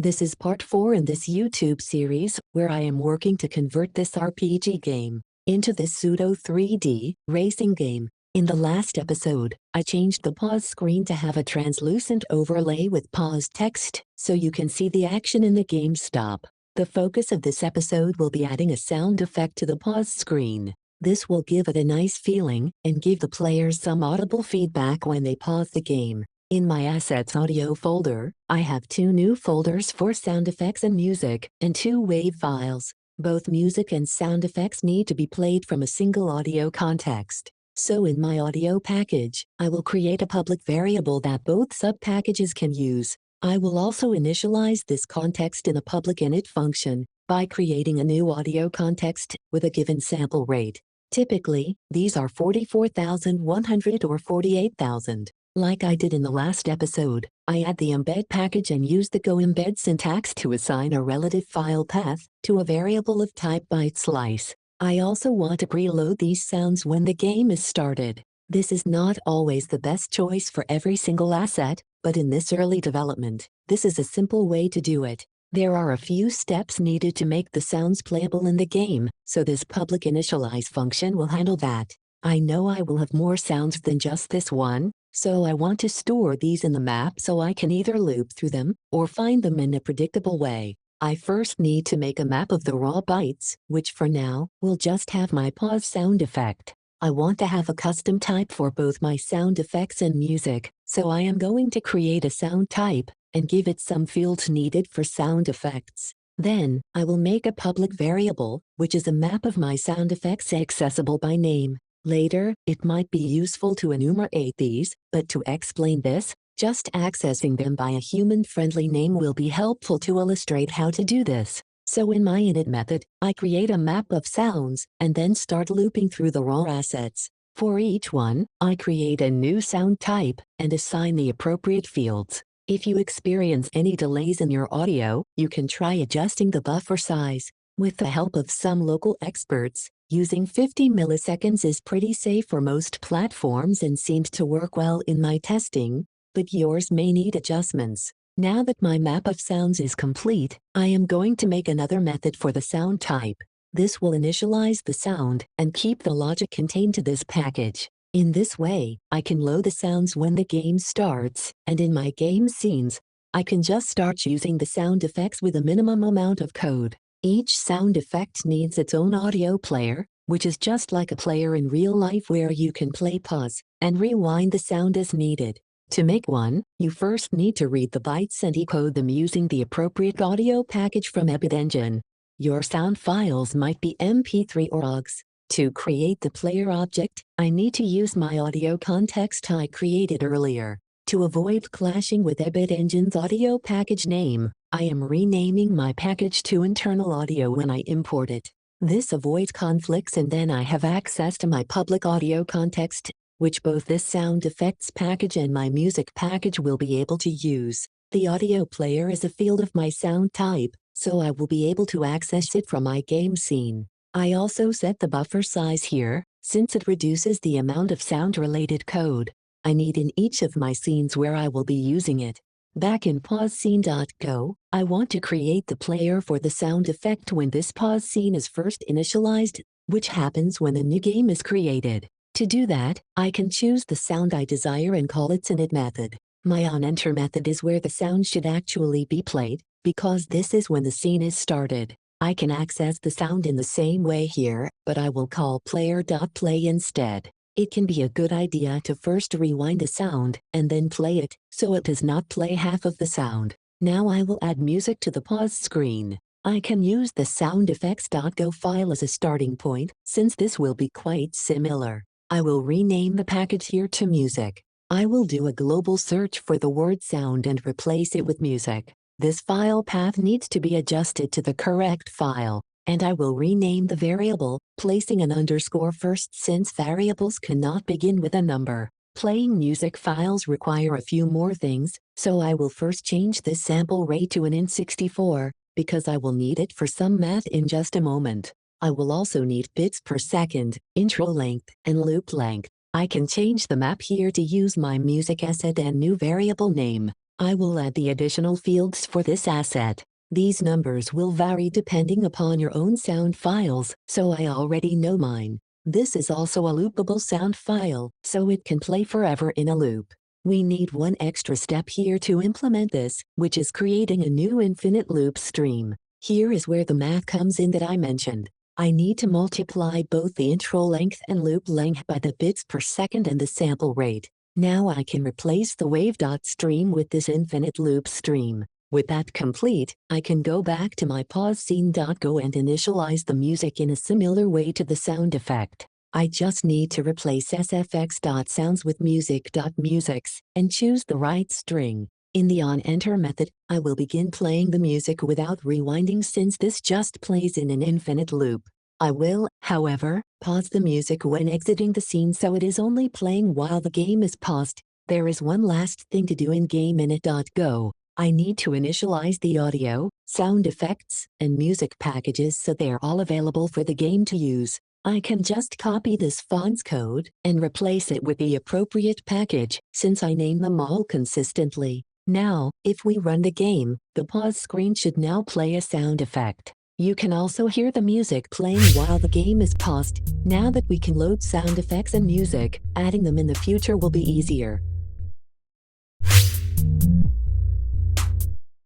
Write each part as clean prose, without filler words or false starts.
This is part 4 in this YouTube series where I am working to convert this RPG game into this pseudo 3D racing game. In the last episode, I changed the pause screen to have a translucent overlay with pause text so you can see the action in the game stop. The focus of this episode will be adding a sound effect to the pause screen. This will give it a nice feeling and give the players some audible feedback when they pause the game. In my Assets Audio folder, I have 2 new folders for sound effects and music, and 2 WAV files. Both music and sound effects need to be played from a single audio context. So in my audio package, I will create a public variable that both sub-packages can use. I will also initialize this context in a public init function by creating a new audio context with a given sample rate. Typically, these are 44,100 or 48,000. Like I did in the last episode, I add the embed package and use the goembed syntax to assign a relative file path to a variable of type byte slice. I also want to preload these sounds when the game is started. This is not always the best choice for every single asset, but in this early development, this is a simple way to do it. There are a few steps needed to make the sounds playable in the game, so this public initialize function will handle that. I know I will have more sounds than just this one, so I want to store these in the map so I can either loop through them or find them in a predictable way. I first need to make a map of the raw bytes, which for now will just have my pause sound effect. I want to have a custom type for both my sound effects and music, so I am going to create a sound type and give it some fields needed for sound effects. Then, I will make a public variable, which is a map of my sound effects accessible by name. Later, it might be useful to enumerate these, but to explain this, just accessing them by a human-friendly name will be helpful to illustrate how to do this. So in my init method, I create a map of sounds, and then start looping through the raw assets. For each one, I create a new sound type, and assign the appropriate fields. If you experience any delays in your audio, you can try adjusting the buffer size. With the help of some local experts, using 50 milliseconds is pretty safe for most platforms and seemed to work well in my testing, but yours may need adjustments. Now that my map of sounds is complete, I am going to make another method for the sound type. This will initialize the sound and keep the logic contained to this package. In this way, I can load the sounds when the game starts, and in my game scenes, I can just start using the sound effects with a minimum amount of code. Each sound effect needs its own audio player, which is just like a player in real life where you can play pause and rewind the sound as needed. To make one, you first need to read the bytes and decode them using the appropriate audio package from Ebitengine. Your sound files might be MP3 or OGS. To create the player object, I need to use my audio context I created earlier. To avoid clashing with Ebitengine's audio package name, I am renaming my package to internal audio when I import it. This avoids conflicts, and then I have access to my public audio context, which both this sound effects package and my music package will be able to use. The audio player is a field of my sound type, so I will be able to access it from my game scene. I also set the buffer size here, since it reduces the amount of sound-related code I need in each of my scenes where I will be using it. Back in pausescene.go, I want to create the player for the sound effect when this pause scene is first initialized, which happens when a new game is created. To do that, I can choose the sound I desire and call its init method. My onEnter method is where the sound should actually be played, because this is when the scene is started. I can access the sound in the same way here, but I will call player.play instead. It can be a good idea to first rewind a sound and then play it, so it does not play half of the sound. Now I will add music to the pause screen. I can use the soundeffects.go file as a starting point, since this will be quite similar. I will rename the package here to music. I will do a global search for the word sound and replace it with music. This file path needs to be adjusted to the correct file, and I will rename the variable, placing an underscore first since variables cannot begin with a number. Playing music files require a few more things, so I will first change this sample rate to an int64, because I will need it for some math in just a moment. I will also need bits per second, intro length, and loop length. I can change the map here to use my music asset and new variable name. I will add the additional fields for this asset. These numbers will vary depending upon your own sound files, so I already know mine. This is also a loopable sound file, so it can play forever in a loop. We need one extra step here to implement this, which is creating a new infinite loop stream. Here is where the math comes in that I mentioned. I need to multiply both the intro length and loop length by the bits per second and the sample rate. Now I can replace the wave.stream with this infinite loop stream. With that complete, I can go back to my pause scene.go and initialize the music in a similar way to the sound effect. I just need to replace SFX.sounds with music.musics and choose the right string. In the onEnter method, I will begin playing the music without rewinding since this just plays in an infinite loop. I will, however, pause the music when exiting the scene so it is only playing while the game is paused. There is one last thing to do in GameInit.go. I need to initialize the audio, sound effects, and music packages so they are all available for the game to use. I can just copy this fonts code and replace it with the appropriate package, since I name them all consistently. Now, if we run the game, the pause screen should now play a sound effect. You can also hear the music playing while the game is paused. Now that we can load sound effects and music, adding them in the future will be easier.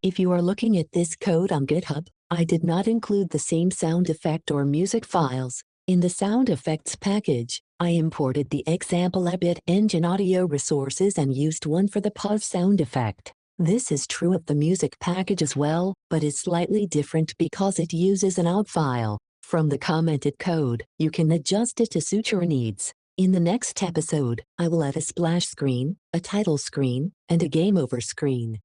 If you are looking at this code on GitHub, I did not include the same sound effect or music files. In the sound effects package, I imported the example Ebitengine audio resources and used one for the pause sound effect. This is true of the music package as well, but is slightly different because it uses an out file. From the commented code, you can adjust it to suit your needs. In the next episode, I will add a splash screen, a title screen, and a game over screen.